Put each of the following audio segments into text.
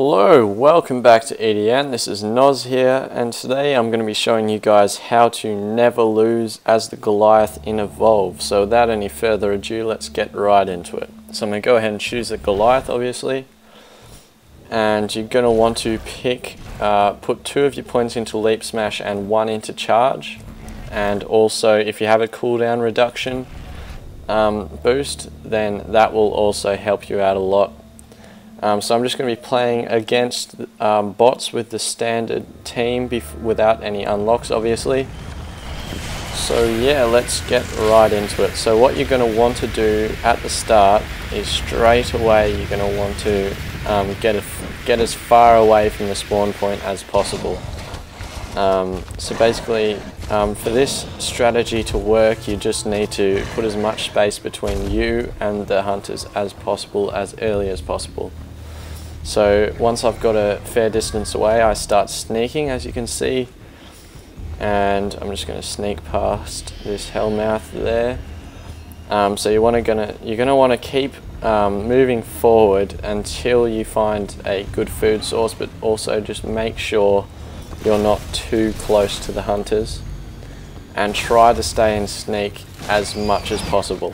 Hello, welcome back to EDN. This is Noz here, and today I'm going to be showing you guys how to never lose as the Goliath in Evolve. So without any further ado, let's get right into it. So I'm going to go ahead and choose the Goliath, obviously, and you're going to want to put 2 of your points into Leap Smash and 1 into Charge, and also if you have a cooldown reduction boost, then that will also help you out a lot. So I'm just going to be playing against bots with the standard team without any unlocks, obviously. So yeah, let's get right into it. So what you're going to want to do at the start is straight away you're going to want to get as far away from the spawn point as possible. So basically for this strategy to work, you just need to put as much space between you and the hunters as possible, as early as possible. So once I've got a fair distance away, I start sneaking, as you can see, and I'm just going to sneak past this hellmouth there. So you're going to want to keep moving forward until you find a good food source, but also just make sure you're not too close to the hunters, and try to stay in sneak as much as possible.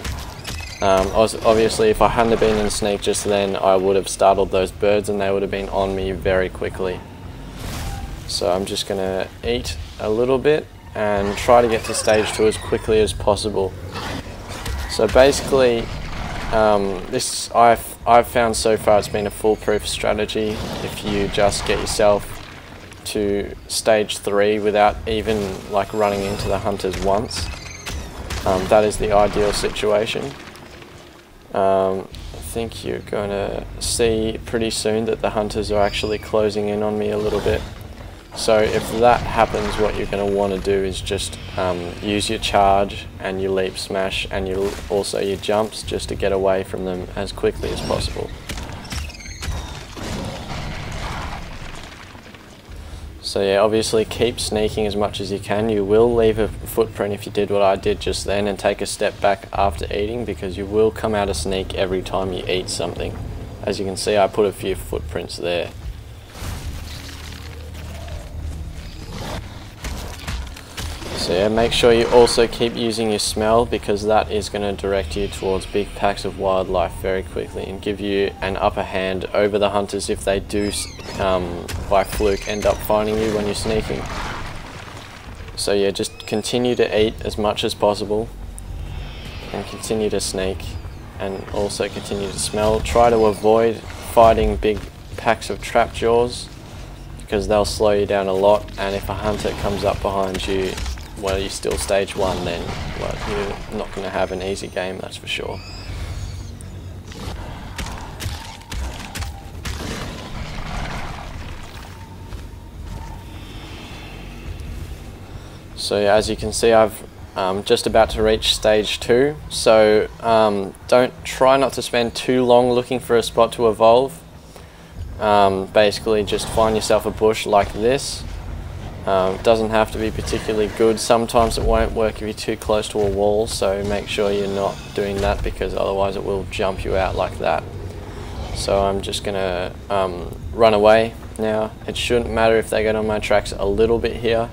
Obviously, if I hadn't been in sneak just then, I would have startled those birds and they would have been on me very quickly. So I'm just going to eat a little bit and try to get to stage 2 as quickly as possible. So basically, this I've found so far it's been a foolproof strategy if you just get yourself to stage 3 without even like running into the hunters once. That is the ideal situation. I think you're going to see pretty soon that the hunters are actually closing in on me a little bit. So if that happens, what you're going to want to do is just use your charge and your leap smash and also your jumps just to get away from them as quickly as possible. So yeah, obviously keep sneaking as much as you can. You will leave a footprint if you did what I did just then and take a step back after eating, because you will come out of sneak every time you eat something. As you can see, I put a few footprints there. So yeah, make sure you also keep using your smell, because that is going to direct you towards big packs of wildlife very quickly and give you an upper hand over the hunters if they do by fluke end up finding you when you're sneaking. So yeah, just continue to eat as much as possible and continue to sneak, and also continue to smell. Try to avoid fighting big packs of trap jaws, because they'll slow you down a lot, and if a hunter comes up behind you while you're still stage 1, then well, you're not going to have an easy game, that's for sure. So yeah, as you can see, I've just about to reach stage 2. So try not to spend too long looking for a spot to evolve. Basically, just find yourself a bush like this. It doesn't have to be particularly good. Sometimes it won't work if you're too close to a wall, so make sure you're not doing that, because otherwise it will jump you out like that. So I'm just going to run away now. It shouldn't matter if they get on my tracks a little bit here.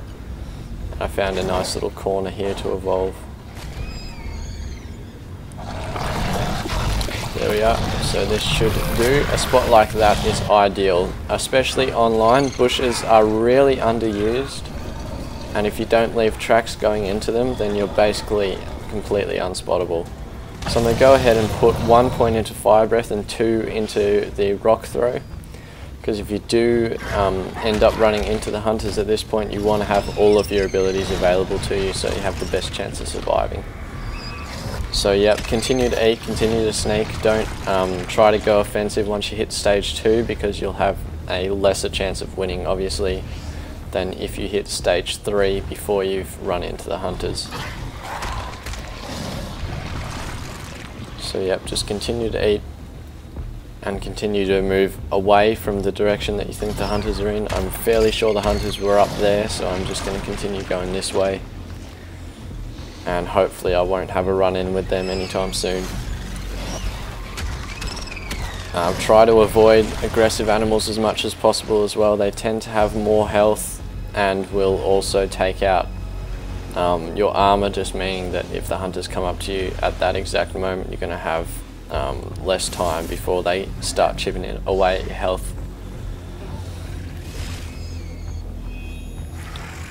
I found a nice little corner here to evolve. There we are. So this should do. A spot like that is ideal, especially online. Bushes are really underused, and if you don't leave tracks going into them, then you're basically completely unspottable. So I'm going to go ahead and put 1 point into Fire Breath and 2 into the Rock Throw, because if you do end up running into the hunters at this point, you want to have all of your abilities available to you so you have the best chance of surviving. So yep, continue to eat, continue to sneak. Don't try to go offensive once you hit stage 2, because you'll have a lesser chance of winning, obviously, than if you hit stage 3 before you've run into the hunters. So yep, just continue to eat and continue to move away from the direction that you think the hunters are in. I'm fairly sure the hunters were up there, so I'm just going to continue going this way. And hopefully I won't have a run-in with them anytime soon. Try to avoid aggressive animals as much as possible as well. They tend to have more health and will also take out your armor, just meaning that if the hunters come up to you at that exact moment, you're going to have less time before they start chipping away at your health.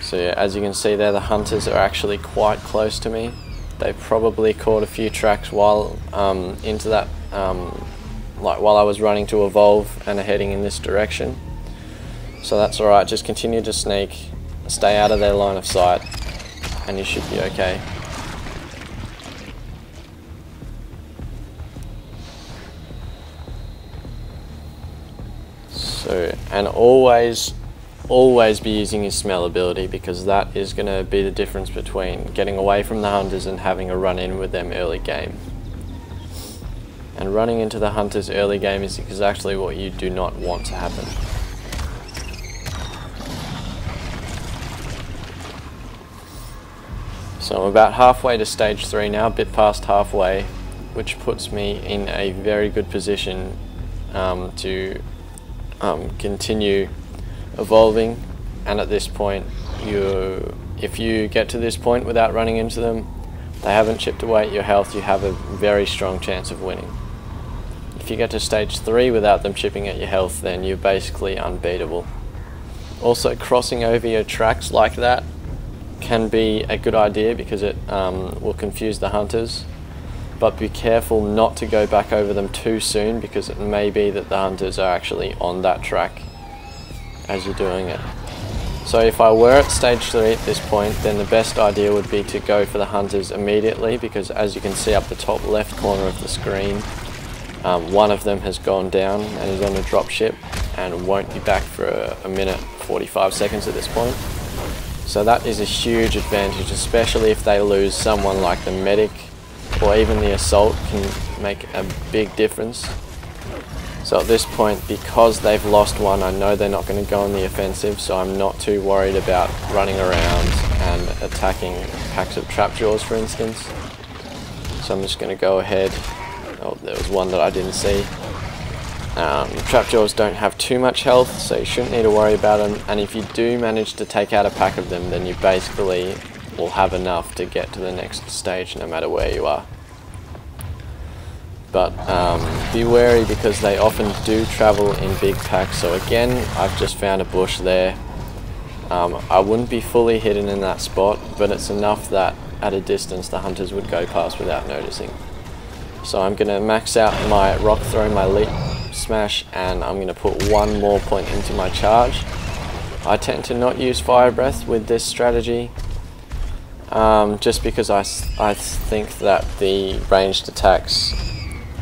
So yeah, as you can see there, the hunters are actually quite close to me. They've probably caught a few tracks while into that, like while I was running to evolve and are heading in this direction. So that's alright, just continue to sneak, stay out of their line of sight, and you should be okay. So, and always be using your smell ability, because that is going to be the difference between getting away from the hunters and having a run in with them early game. And running into the hunters early game is exactly what you do not want to happen. So I'm about halfway to stage 3 now, a bit past halfway, which puts me in a very good position to continue evolving. And at this point, if you get to this point without running into them, they haven't chipped away at your health, you have a very strong chance of winning. If you get to stage 3 without them chipping at your health, then you're basically unbeatable. Also, crossing over your tracks like that can be a good idea, because it will confuse the hunters, but be careful not to go back over them too soon, because it may be that the hunters are actually on that track as you're doing it. So if I were at stage 3 at this point, then the best idea would be to go for the hunters immediately, because as you can see up the top left corner of the screen, one of them has gone down and is on a drop ship and won't be back for a minute 45 seconds at this point. So that is a huge advantage, especially if they lose someone like the medic, or even the assault can make a big difference. So at this point, because they've lost one, I know they're not going to go on the offensive, so I'm not too worried about running around and attacking packs of trapjaws, for instance. So I'm just going to go ahead. Oh, there was one that I didn't see. Trapjaws don't have too much health, so you shouldn't need to worry about them, and if you do manage to take out a pack of them, then you basically will have enough to get to the next stage no matter where you are. But be wary, because they often do travel in big packs. So again, I've just found a bush there. I wouldn't be fully hidden in that spot, but it's enough that at a distance the hunters would go past without noticing. So I'm going to max out my rock throw, my leap smash, and I'm going to put one more point into my charge. I tend to not use fire breath with this strategy, just because I think that the ranged attacks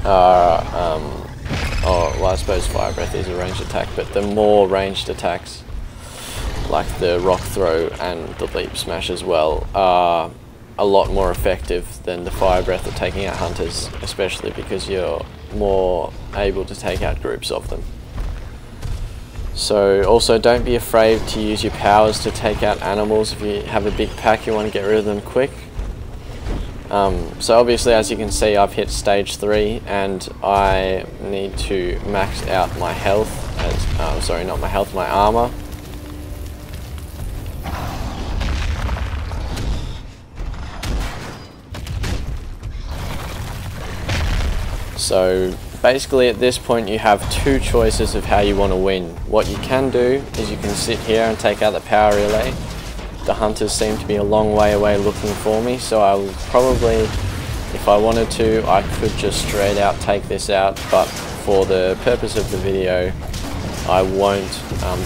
are, well, I suppose fire breath is a ranged attack, but the more ranged attacks, like the rock throw and the leap smash as well, are a lot more effective than the fire breath at taking out hunters, especially because you're more able to take out groups of them. So also don't be afraid to use your powers to take out animals. If you have a big pack, you want to get rid of them quick. So obviously, as you can see, I've hit stage 3 and I need to max out my health, sorry, not my health, my armor. So basically at this point you have two choices of how you want to win. What you can do is you can sit here and take out the power relay. The hunters seem to be a long way away looking for me, so I will probably, if I wanted to, I could just straight out take this out, but for the purpose of the video I won't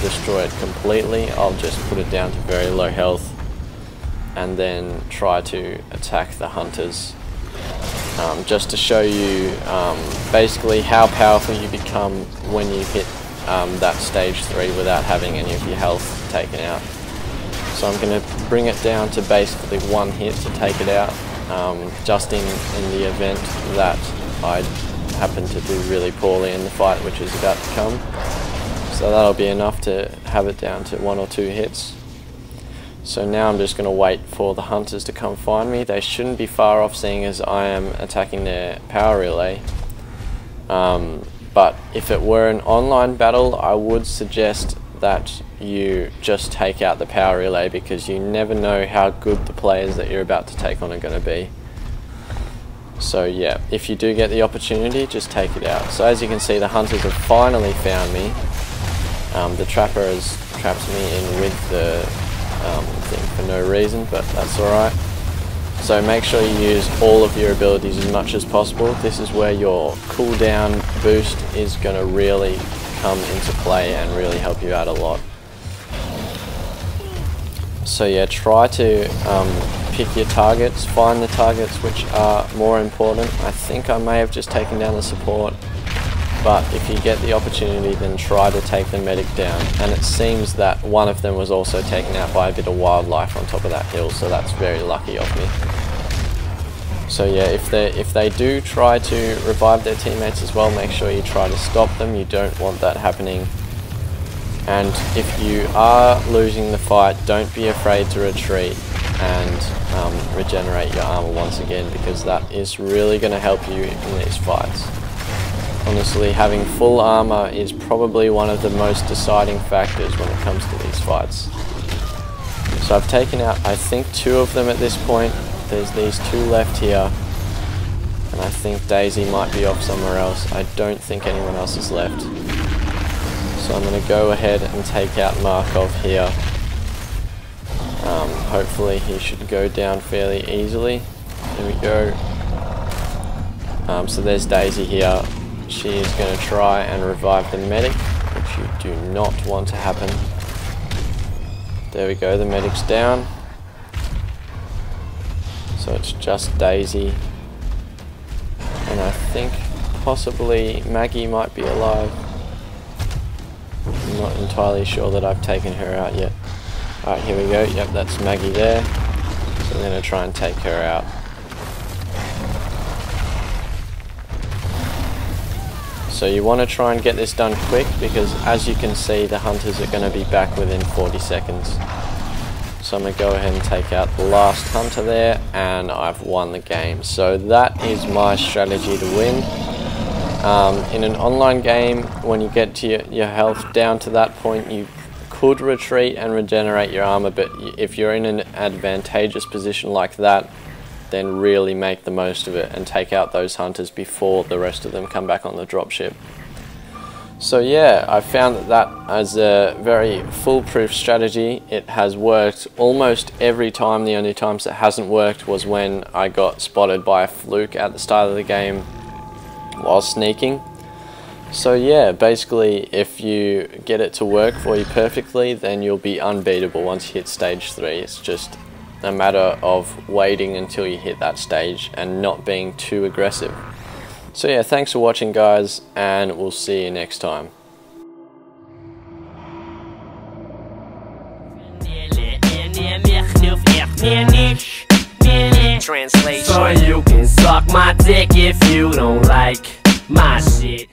destroy it completely. I'll just put it down to very low health and then try to attack the hunters. Just to show you basically how powerful you become when you hit that stage 3 without having any of your health taken out. So I'm going to bring it down to basically one hit to take it out, just in the event that I happen to do really poorly in the fight which is about to come. So that'll be enough to have it down to 1 or 2 hits. So now I'm just going to wait for the hunters to come find me. They shouldn't be far off, seeing as I am attacking their power relay. But but if it were an online battle, I would suggest that you just take out the power relay, because you never know how good the players that you're about to take on are going to be. So yeah, if you do get the opportunity, just take it out. So as you can see, the hunters have finally found me. The trapper has trapped me in with the thing for no reason, but that's alright. So make sure you use all of your abilities as much as possible. This is where your cooldown boost is going to really come into play and really help you out a lot. So yeah, try to pick your targets, find the targets which are more important. I think I may have just taken down the support, but if you get the opportunity, then try to take the medic down. And it seems that one of them was also taken out by a bit of wildlife on top of that hill, so that's very lucky of me. So yeah, if they do try to revive their teammates as well, make sure you try to stop them. You don't want that happening. And if you are losing the fight, don't be afraid to retreat and regenerate your armor once again, because that is really going to help you in these fights. Honestly, having full armor is probably one of the most deciding factors when it comes to these fights. So I've taken out, I think, 2 of them at this point. There's these 2 left here, and I think Daisy might be off somewhere else. I don't think anyone else is left. So I'm going to go ahead and take out Markov here. Hopefully he should go down fairly easily. There we go. So there's Daisy here. She is going to try and revive the medic, which you do not want to happen. There we go, the medic's down. So it's just Daisy. And I think possibly Maggie might be alive. I'm not entirely sure that I've taken her out yet. Alright, here we go. Yep, that's Maggie there. So I'm going to try and take her out. So you want to try and get this done quick, because as you can see, the hunters are going to be back within 40 seconds. So I'm going to go ahead and take out the last hunter there, and I've won the game. So that is my strategy to win. In an online game, when you get to your health down to that point, you could retreat and regenerate your armor, but if you're in an advantageous position like that, then really make the most of it and take out those hunters before the rest of them come back on the dropship. So yeah, I found that as a very foolproof strategy. It has worked almost every time. The only times it hasn't worked was when I got spotted by a fluke at the start of the game while sneaking. So yeah, basically if you get it to work for you perfectly, then you'll be unbeatable once you hit stage 3. It's just a matter of waiting until you hit that stage and not being too aggressive. So yeah, thanks for watching guys, and we'll see you next time. Translation. So you can suck my dick if you don't like my shit.